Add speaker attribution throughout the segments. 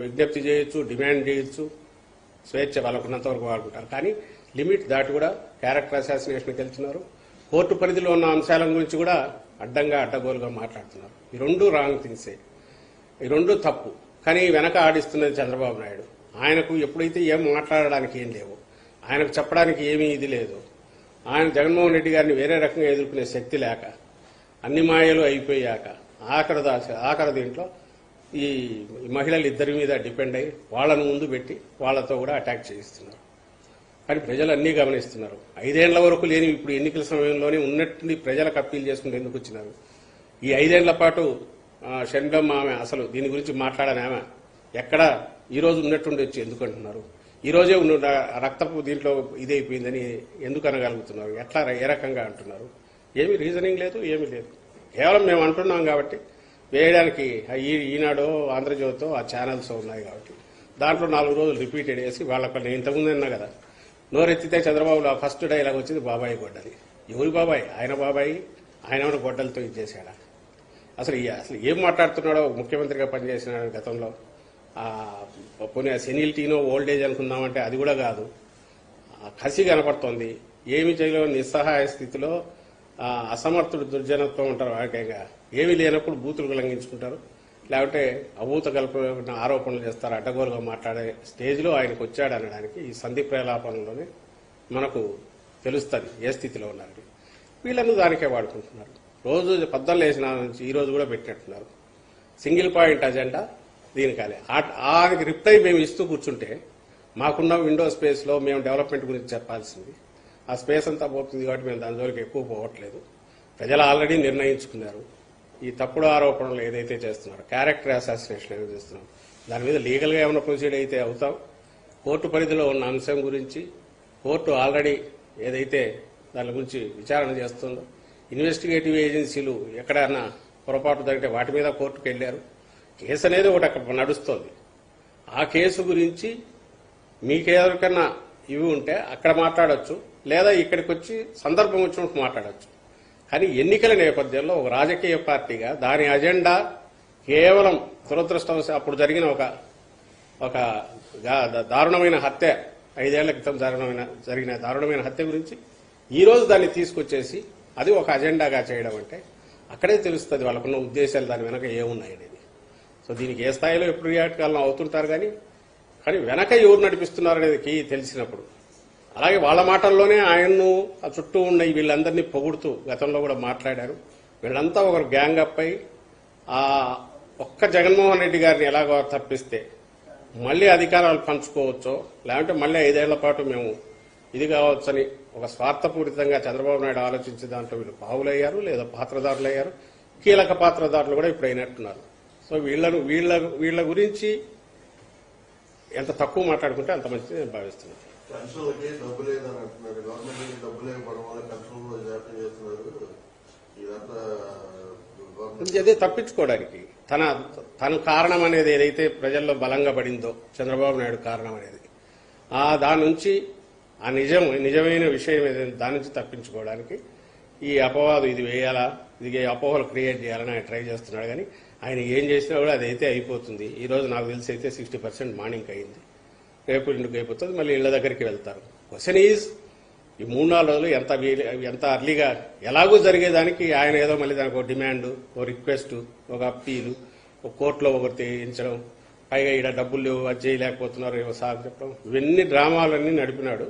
Speaker 1: విజ్ఞప్తి చేయొచ్చు, డిమాండ్ చేయొచ్చు, స్వేచ్ఛ వాళ్ళకున్నంత వరకు వాడుకుంటారు. కానీ లిమిట్ దాటి కూడా క్యారెక్టర్ అసాసినేషన్కి వెళ్తున్నారు. కోర్టు పరిధిలో ఉన్న అంశాల గురించి కూడా అడ్డగోలుగా మాట్లాడుతున్నారు. ఈ రెండు రాంగ్ థింగ్సే, ఈ రెండు తప్పు. కానీ వెనక ఆడిస్తున్నది చంద్రబాబు నాయుడు. ఆయనకు ఎప్పుడైతే ఏం మాట్లాడడానికి ఏం లేవు, ఆయనకు చెప్పడానికి ఏమీ ఇది లేదు, ఆయన జగన్మోహన్ రెడ్డి గారిని వేరే రకంగా ఎదుర్కొనే శక్తి లేక, అన్ని మాయలు అయిపోయాక ఆఖరి దీంట్లో ఈ మహిళలు ఇద్దరి మీద డిపెండ్ అయ్యి వాళ్ళను ముందు పెట్టి వాళ్ళతో కూడా అటాక్ చేయిస్తున్నారు. కానీ ప్రజలు అన్నీ గమనిస్తున్నారు. 5 ఏళ్ల వరకు లేని ఇప్పుడు ఎన్నికల సమయంలోనే ఉన్నట్టుండి ప్రజలకు అప్పీల్ చేసుకుంటూ ఎందుకు వచ్చినారు? ఈ 5 ఏళ్ల పాటు షణ్బమ్మ ఆమె అసలు దీని గురించి మాట్లాడని ఆమె ఎక్కడ ఈరోజు ఉన్నట్టుండి వచ్చి ఎందుకు అంటున్నారు? ఈరోజే రక్తపు దీంట్లో ఇదైపోయిందని ఎందుకు అనగలుగుతున్నారు? ఎట్లా ఏ రకంగా అంటున్నారు? ఏమీ రీజనింగ్ లేదు, ఏమీ లేదు. కేవలం మేము అంటున్నాం కాబట్టి వేయడానికి ఈనాడో ఆంధ్రజ్యోతో ఆ ఛానల్స్ ఉన్నాయి కాబట్టి దాంట్లో 4 రోజులు రిపీటెడ్ చేసి వాళ్ళకి నేను ఇంతకుముందు అన్నా కదా, నోరెత్తితే చంద్రబాబులో ఫస్ట్ డైలాగ్ వచ్చింది బాబాయి గొడ్డలి. ఎవరి బాబాయి? ఆయన బాబాయి. ఆయన గొడ్డలతో ఇచ్చేసాడా? అసలు ఏం మాట్లాడుతున్నాడో ముఖ్యమంత్రిగా పనిచేసిన గతంలో పోనీ సెనిలిటీనో ఓల్డేజ్ అనుకుందామంటే అది కూడా కాదు. కసి కనపడుతోంది. ఏమి చేయలేని నిస్సహాయ స్థితిలో అసమర్థుడు దుర్జనత్వం ఉంటారు. వాడికైనా ఏమీ లేనప్పుడు బూతులు ఉల్లంఘించుకుంటారు, లేకపోతే అభూత కల్పన ఆరోపణలు చేస్తారు, అడ్డగోలుగా మాట్లాడే స్టేజ్లో ఆయనకు వచ్చాడు అనడానికి ఈ సంధి ప్రలాపనలోనే మనకు తెలుస్తుంది ఏ స్థితిలో ఉన్నారు. వీళ్ళను దానికే వాడుకుంటున్నారు. రోజు పద్దలు వేసిన నుంచి ఈ రోజు కూడా పెట్టినట్టున్నారు. సింగిల్ పాయింట్ అజెండా దీనికాలే. ఆనికి రిప్లై మేము ఇస్తూ కూర్చుంటే మాకున్న విండో స్పేస్లో మేము డెవలప్మెంట్ గురించి చెప్పాల్సింది. ఆ స్పేస్ అంతా పోతుంది కాబట్టి మేము దాని జోలికి ఎక్కువ పోవట్లేదు. ప్రజలు ఆల్రెడీ నిర్ణయించుకున్నారు. ఈ తప్పుడు ఆరోపణలు ఏదైతే చేస్తున్నారో, క్యారెక్టర్ అసాసినేషన్ ఏదైతే చేస్తున్నాం, దాని మీద లీగల్గా ఏమైనా ప్రొసీడ్ అయితే అవుతాం. కోర్టు పరిధిలో ఉన్న అంశం గురించి కోర్టు ఆల్రెడీ ఏదైతే దాని గురించి విచారణ చేస్తుందో, ఇన్వెస్టిగేటివ్ ఏజెన్సీలు ఎక్కడైనా పొరపాటు జరిగితే వాటి మీద కోర్టుకు వెళ్లారు. కేసు అనేది ఒకటి అక్కడ నడుస్తోంది. ఆ కేసు గురించి మీకేదరికన్నా ఇవి ఉంటే అక్కడ మాట్లాడొచ్చు, లేదా ఇక్కడికి వచ్చి సందర్భం వచ్చినప్పుడు మాట్లాడొచ్చు. కానీ ఎన్నికల నేపథ్యంలో ఒక రాజకీయ పార్టీగా దాని అజెండా కేవలం దురదృష్టవశాత్తు అప్పుడు జరిగిన ఒక దారుణమైన హత్య, 5 ఏళ్ల క్రితం జరిగిన దారుణమైన హత్య గురించి ఈ రోజు దాన్ని తీసుకొచ్చేసి అది ఒక అజెండాగా చేయడం అంటే అక్కడే తెలుస్తుంది వాళ్ళకున్న ఉద్దేశాలు దాని వెనక ఏమున్నాయి అనేది. సో దీనికి ఏ స్థాయిలో ఎప్పుడు రియాక్ట్ కాలం అవుతుంటారు. కానీ వెనక ఎవరు నడిపిస్తున్నారు అనేది తెలిసినప్పుడు, అలాగే వాళ్ళ మాటల్లోనే ఆయన్ను ఆ చుట్టూ ఉన్న వీళ్ళందరినీ పొగుడుతూ గతంలో కూడా మాట్లాడారు. వీళ్ళంతా ఒకరు గ్యాంగ్ అప్ అయి ఒక్క జగన్మోహన్ రెడ్డి గారిని ఎలాగో తప్పిస్తే మళ్లీ అధికారాలు పంచుకోవచ్చో, లేదంటే మళ్లీ 5 ఏళ్ల పాటు మేము ఇది కావచ్చని ఒక స్వార్థపూరితంగా చంద్రబాబు నాయుడు ఆలోచించే దాంట్లో వీళ్ళు పావులయ్యారు, లేదా పాత్రదారులయ్యారు. కీలక పాత్రదారులు కూడా ఇప్పుడు అయినట్టున్నారు. సో వీళ్ళ గురించి ఎంత తక్కువ మాట్లాడుకుంటే అంత మంచిది నేను భావిస్తున్నాను. అదే తప్పించుకోవడానికి తన కారణం అనేది ఏదైతే ప్రజల్లో బలంగా పడిందో చంద్రబాబు నాయుడు కారణం అనేది, దాని నుంచి ఆ నిజమైన విషయం ఏదైతే దాని నుంచి తప్పించుకోవడానికి ఈ అపవాదు ఇది వేయాలా, ఇది అపోహలు క్రియేట్ చేయాలని ఆయన ట్రై చేస్తున్నాడు. కానీ ఆయన ఏం చేసినా కూడా అదైతే అయిపోతుంది. ఈ రోజు నాకు తెలిసి అయితే 60% మార్నింగ్ అయింది. రేపు ఇంటికి అయిపోతుంది, మళ్ళీ ఇళ్ల దగ్గరికి వెళ్తారు. క్వశ్చన్ ఈజ్ ఈ 3-4 రోజులు ఎంత అర్లీగా ఎలాగూ జరిగేదానికి ఆయన ఏదో మళ్ళీ దానికి ఒక డిమాండ్, ఒక రిక్వెస్ట్, ఒక అప్పీలు, ఒక కోర్టులో ఒకటి తెయించడం, పైగా ఈడ డబ్బులు లేవు, అది చేయలేకపోతున్నారు, ఏవో సాగు చెప్పడం, ఇవన్నీ డ్రామాలన్నీ నడిపినాడు.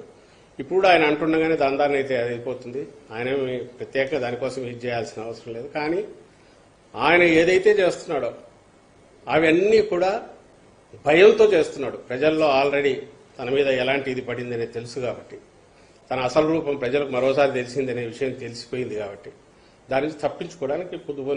Speaker 1: ఇప్పుడు ఆయన అంటుండగానే దాని అయితే అది అయిపోతుంది. ఆయన ప్రత్యేకంగా దానికోసం ఇది చేయాల్సిన అవసరం లేదు. కానీ ఆయన ఏదైతే చేస్తున్నాడో అవన్నీ కూడా భయంతో చేస్తున్నాడు. ప్రజల్లో ఆల్రెడీ తన మీద ఎలాంటి ఇది పడిందనే తెలుసు కాబట్టి, తన అసలు రూపం ప్రజలకు మరోసారి తెలిసిందనే విషయం తెలిసిపోయింది కాబట్టి దాని నుంచి తప్పించుకోవడానికి